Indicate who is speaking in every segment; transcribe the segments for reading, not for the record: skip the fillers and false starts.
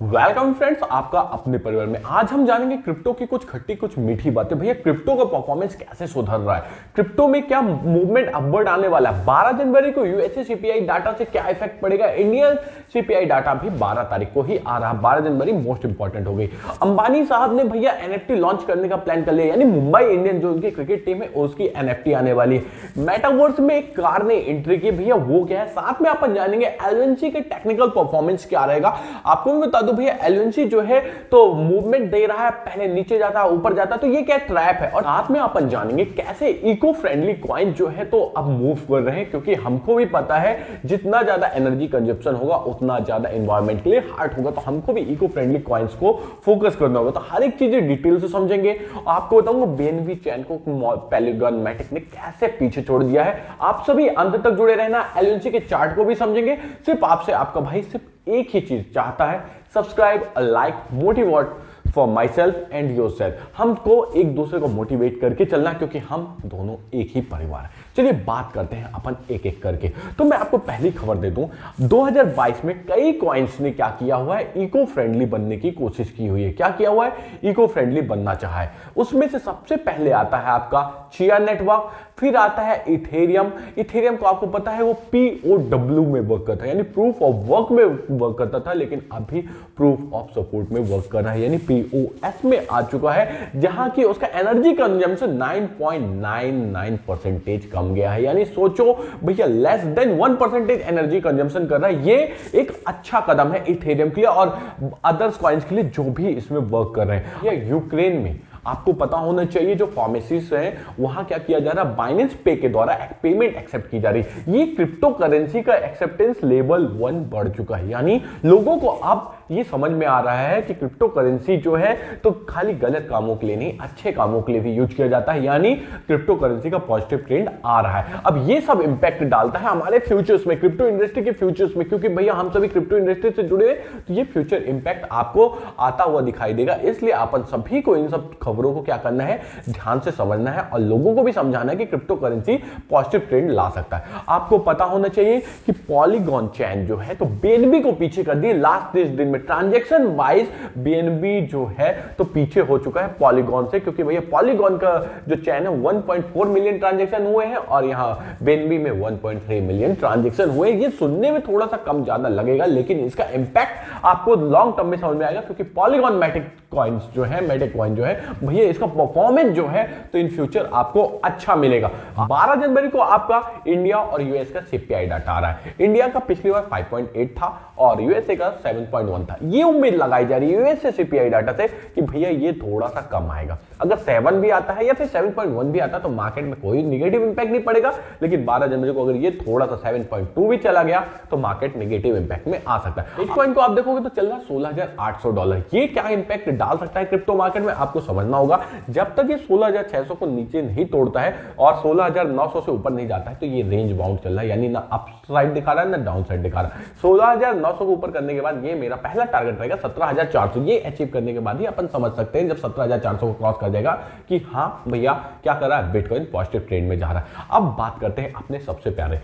Speaker 1: Welcome friends, आपका अपने परिवार में। आज हम जानेंगे क्रिप्टो की कुछ खट्टी कुछ मीठी बातें। भैया क्रिप्टो का परफॉर्मेंस कैसे सुधर रहा है, क्रिप्टो में क्या मूवमेंट अपवर्ड आने वाला है, 12 जनवरी को यूएसए सीपीआई डाटा से क्या इफेक्ट पड़ेगा, इंडियन सीपीआई डाटा भी 12 तारीख को ही आ रहा है। 12 जनवरी मोस्ट इंपॉर्टेंट हो गई। अंबानी साहब ने भैया एनएफटी लॉन्च करने का प्लान कर लिया, यानी मुंबई इंडियन जो उनकी क्रिकेट टीम है उसकी एनएफटी आने वाली है। मेटावर्स में एक कार ने एंट्री की, भैया वो क्या है। साथ में अपन जानेंगे एलएनसी के टेक्निकल परफॉर्मेंस क्या रहेगा। आपको मैं बता दूं भैया एलएनसी जो है तो मूवमेंट दे रहा है, पहले नीचे जाता है ऊपर जाता है, तो ये क्या ट्रैप है। और साथ में अपन जानेंगे कैसे इको फ्रेंडली कॉइन जो है तो अब मूव कर रहे हैं, क्योंकि हमको भी पता है जितना ज्यादा एनर्जी कंजप्शन होगा उतना ज्यादा एनवायरमेंट के लिए हार्ड होगा, तो हमको भी इको फ्रेंडली कॉइन्स को फोकस करना होगा। तो हर एक चीज डिटेल से समझेंगे। आपको बताऊंगा बीएनबी चैन को पॉलीगॉन मैटिक ने कैसे पीछे छोड़ दिया है। आप सभी अंत तक जुड़े रहना। एलएनसी के चार्ट को भी समझेंगे। सिर्फ आपसे आपका भाई सिर्फ एक ही चीज चाहता है, subscribe, like, motivate for my self and your self. हमको एक दूसरे को मोटिवेट करके चलना, क्योंकि हम दोनों एक ही परिवार है। चलिए बात करते हैं अपन एक एक करके। तो मैं आपको पहली खबर दे दूं, 2022 में कई कॉइन्स ने क्या किया हुआ है, इको फ्रेंडली बनने की कोशिश की हुई है। क्या किया हुआ है, इको फ्रेंडली बनना चाहा है। उसमें से सबसे पहले आता है आपका चिया नेटवर्क, फिर आता है इथेरियम। इथेरियम को आपको पता है वो POW में वर्क करता है, यानी प्रूफ ऑफ वर्क में वर्क करता था, लेकिन अभी प्रूफ ऑफ सपोर्ट में वर्क कर रहा है, यानी POS में आ चुका है, जहां की उसका एनर्जी कंजम्पशन 9.99% कम गया है। यानी सोचो भैया लेस देन 1% एनर्जी कंजम्पशन कर रहा है। ये एक अच्छा कदम है इथेरियम के लिए और अदर्स कॉइन्स के लिए जो भी इसमें वर्क कर रहे हैं। ये यूक्रेन में आपको पता होना चाहिए जो फार्मेसीज है वहां क्या किया जा रहा है, बाइनेंस पे के द्वारा पेमेंट एक्सेप्ट की जा रही है। ये क्रिप्टो करेंसी का एक्सेप्टेंस लेवल 1 बढ़ चुका है, यानी लोगों को अब ये समझ में आ रहा है कि क्रिप्टो करेंसी जो है तो खाली गलत कामों के लिए नहीं, अच्छे कामों के लिए भी यूज किया जाता है, यानी क्रिप्टो करेंसी का पॉजिटिव ट्रेंड आ रहा है। अब ये सब इंपैक्ट डालता है हमारे फ्यूचर्स में, क्रिप्टो इंडस्ट्री के फ्यूचर्स में, क्योंकि भैया हम सभी क्रिप्टो इंडस्ट्री से जुड़े हैं, तो ये फ्यूचर इंपैक्ट आपको आता हुआ दिखाई देगा। इसलिए अपन सभी को इन सब खबरों को क्या करना है, ध्यान से समझना है और लोगों को भी समझाना है कि क्रिप्टो करेंसी पॉजिटिव ट्रेंड ला सकता है। आपको पता होना चाहिए कि पॉलीगॉन चैन जो है तो बीएनबी को पीछे कर दिए लास्ट 30 दिन में। ट्रांजैक्शन वाइज बीएनबी जो है तो पीछे हो चुका है पॉलीगॉन से, क्योंकि भैया पॉलीगॉन का जो चैन है 1.4 मिलियन ट्रांजैक्शन हुए हैं और यहां बीएनबी में 1.3 मिलियन ट्रांजैक्शन हुए। ये सुनने में थोड़ा सा कम ज्यादा लगेगा, लेकिन इसका इंपैक्ट आपको लॉन्ग टर्म में समझ में आएगा, क्योंकि पॉलीगॉन मैटिक कॉइन्स जो है, मैटिक कॉइन जो है भैया इसका परफॉर्मेंस जो है तो इन फ्यूचर आपको अच्छा मिलेगा। 12 जनवरी को आपका इंडिया और यूएस का सीपीआई डाटा आ रहा है। इंडिया का पिछली बार 5.8 था और यूएसए का 7.1 था। ये उम्मीद लगाई जा रही है यूएसए सीपीआई डाटा से कि भैया ये थोड़ा सा कम आएगा। अगर 7 भी आता है या फिर 7.1 भी आता है तो मार्केट में कोई नेगेटिव इंपैक्ट नहीं पड़ेगा, लेकिन 12 जनवरी को अगर ये थोड़ा सा 7.2 भी चला गया तो मार्केट नेगेटिव इंपैक्ट में आ सकता है। बिटकॉइन को आप देखोगे तो चल रहा है $16,800। ये क्या इंपैक्ट डाल सकता है क्रिप्टो मार्केट में, आपको समझना होगा। जब तक ये 16,600 को नीचे नहीं तोड़ता है और 16,900 से ऊपर नहीं जाता है तो ये रेंज बाउंड चल रहा है, यानी ना अप साइड दिखा रहा है ना डाउन साइड दिखा रहा है। 16,900 को ऊपर करने के बाद ये मेरा पहला टारगेट रहेगा 17,400। ये अचीव करने के बाद ही अपन समझ सकते हैं, जब 17,400 को क्रॉस कर जाएगा, कि हाँ भैया क्या कर रहा है, बिटकॉइन पॉजिटिव ट्रेंड में जा रहा है। अब बात करते हैं अपने सबसे प्यारे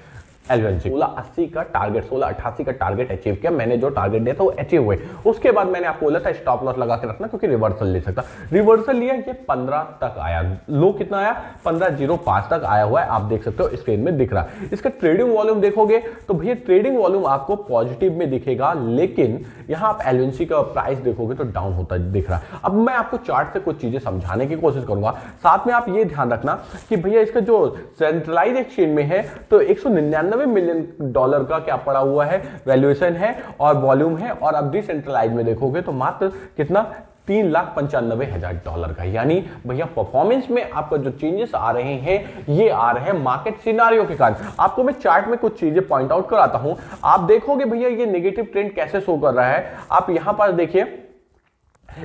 Speaker 1: एलएनसी। 1680 का टारगेट, 1688 का टारगेट अचीव किया मैंने, जो टारगेट दिया था वो अचीव हुए। उसके बाद मैंने आपको बोला था स्टॉप लॉस लगा के रखना, क्योंकि रिवर्सल ले सकता। रिवर्सल लिया, ये 15 तक आया, लो कितना आया 1505 तक आया हुआ है, आप देख सकते हो स्क्रीन में दिख रहा है। इसका ट्रेडिंग वॉल्यूम देखोगे तो भैया ट्रेडिंग वॉल्यूम आपको पॉजिटिव में दिखेगा, लेकिन यहां आप एलएनसी का प्राइस देखोगे तो डाउन होता दिख रहा है। अब मैं आपको चार्ट से कुछ चीजें समझाने की कोशिश करूंगा। साथ में आप ये ध्यान रखना कि भैया इसका जो सेंट्रलाइज एक्सचेंज में है तो 199 मिलियन डॉलर का क्या पड़ा हुआ है, वैल्यूएशन है और वॉल्यूम है, और अब डिसेंट्रलाइज में देखोगे तो मात्र कितना $3,95,000 का। यानी भैया परफॉर्मेंस में आपका जो चेंजेस आ रहे हैं ये आ रहे हैं मार्केट सिनारियो के कारण। आपको मैं चार्ट में कुछ चीजें पॉइंट आउट कराता हूं। आप देखोगे भैया ये नेगेटिव ट्रेंड कैसे शो कर रहा है। आप यहां पर देखिए,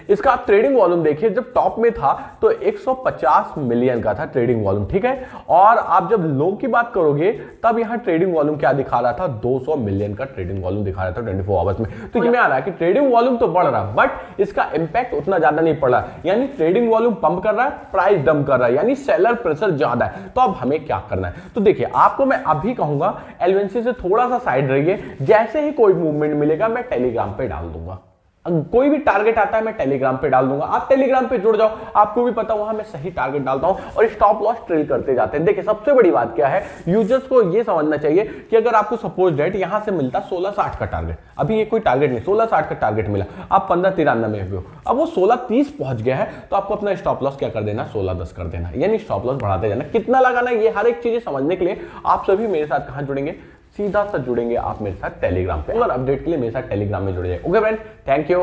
Speaker 1: इसका आप ट्रेडिंग वॉल्यूम देखिए, जब टॉप में था तो 150 मिलियन का था ट्रेडिंग वॉल्यूम, ठीक है। और आप जब लो की बात करोगे तब यहां ट्रेडिंग वॉल्यूम क्या दिखा रहा था, 200 मिलियन का ट्रेडिंग वॉल्यूम दिखा रहा था 24 आवर्स में। तो ये में आ रहा है कि ट्रेडिंग वॉल्यूम तो बढ़ रहा है बट इसका इंपैक्ट उतना ज्यादा नहीं पड़ रहा, यानी ट्रेडिंग वॉल्यूम पंप कर रहा है, प्राइस डंप कर रहा है, यानी सेलर प्रेशर ज्यादा है। तो अब हमें क्या करना है, तो देखिए आपको मैं अभी कहूंगा एलएनसी से थोड़ा सा साइड रहिए, जैसे ही कोई मूवमेंट मिलेगा मैं टेलीग्राम पे डाल दूंगा। कोई भी टारगेट आता है मैं टेलीग्राम पे डाल दूंगा, आप टेलीग्राम पे जुड़ जाओ, आपको भी पता वहां मैं सही टारगेट डालता हूं और स्टॉप लॉस ट्रेल करते जाते हैं। देखिए सबसे बड़ी बात क्या है, यूजर्स को ये समझना चाहिए कि अगर आपको सपोज डेट यहां से मिलता 1660 का टारगेट, अभी ये कोई टारगेट नहीं, 1660 का टारगेट मिला, आप 1593 पे हो, अब वो 1630 पहुंच गया है, तो आपको अपना स्टॉप लॉस क्या कर देना, 1610 कर देना, यानी स्टॉप लॉस बढ़ाते जाना। कितना लगाना, ये हर एक चीजें समझने के लिए आप सभी मेरे साथ कहां जुड़ेंगे, सीधा सा जुड़ेंगे आप मेरे साथ टेलीग्राम पे, और अपडेट के लिए मेरे साथ टेलीग्राम में जुड़ जाए। Okay friend, thank you.